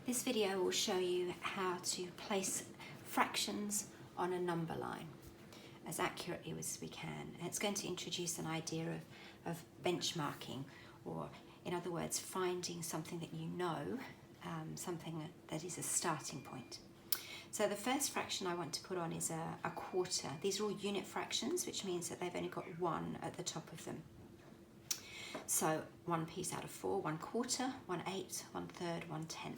This video will show you how to place fractions on a number line as accurately as we can. And it's going to introduce an idea of benchmarking, or in other words, finding something that you know, something that is a starting point. So the first fraction I want to put on is a quarter. These are all unit fractions, which means that they've only got 1 at the top of them. So 1 piece out of 4, 1 quarter, 1/8, 1/3, 1/10.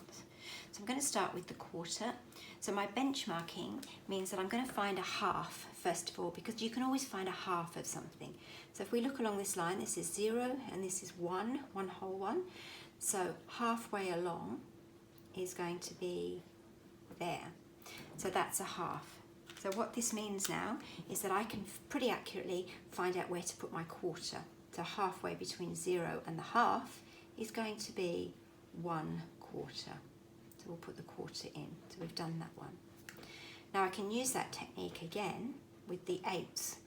So I'm going to start with the quarter. So my benchmarking means that I'm going to find a half first of all, because you can always find a half of something. So if we look along this line, this is 0 and this is 1 whole one. So halfway along is going to be there. So that's a half. So what this means now is that I can pretty accurately find out where to put my quarter. So halfway between 0 and the half is going to be 1 quarter. So we'll put the quarter in. So we've done that one. Now I can use that technique again with the eighths.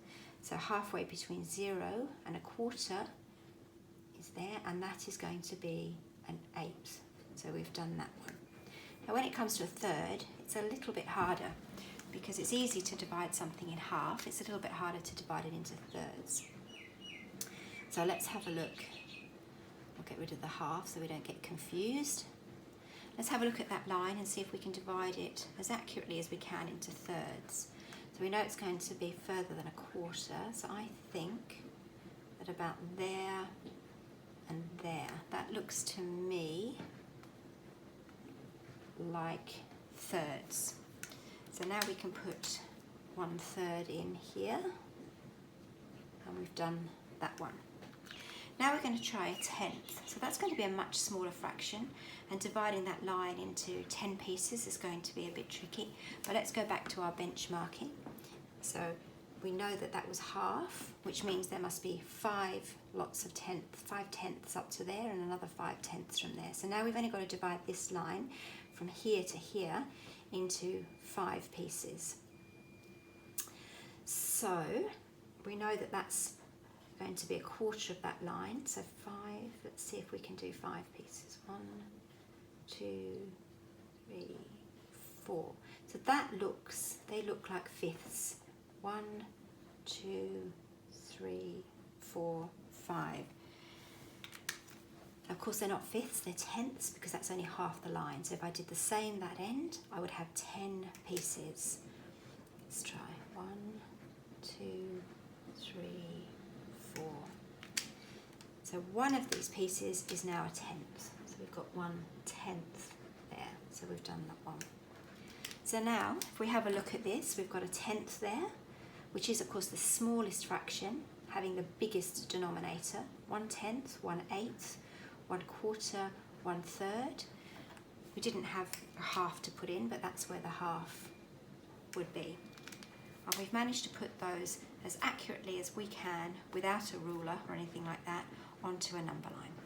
So halfway between 0 and a quarter is there, and that is going to be an eighth. So we've done that one. Now when it comes to a third, it's a little bit harder because it's easy to divide something in half. It's a little bit harder to divide it into thirds. So let's have a look. We'll get rid of the half so we don't get confused. Let's have a look at that line and see if we can divide it as accurately as we can into thirds. So we know it's going to be further than a quarter, so I think that about there and there, that looks to me like thirds. So now we can put 1/3 in here, and we've done that one. Now we're going to try a tenth. So that's going to be a much smaller fraction, and dividing that line into 10 pieces is going to be a bit tricky. But let's go back to our benchmarking. So we know that that was half, which means there must be 5 tenths up to there and another 5 tenths from there. So now we've only got to divide this line from here to here into 5 pieces. So we know that that's going to be a quarter of that line. So 5, let's see if we can do 5 pieces. 1, 2, 3, 4. So they look like fifths. 1, 2, 3, 4, 5. Of course they're not fifths, they're tenths, because that's only half the line. So if I did the same that end, I would have 10 pieces. Let's try. 1, 2, 3, 4. So one of these pieces is now a tenth. So we've got 1/10 there. So we've done that one. So now, if we have a look at this, we've got a tenth there, which is of course the smallest fraction, having the biggest denominator. 1/10, 1/8, 1 quarter, 1/3. We didn't have a half to put in, but that's where the half would be. And we've managed to put those as accurately as we can, without a ruler or anything like that, onto a number line.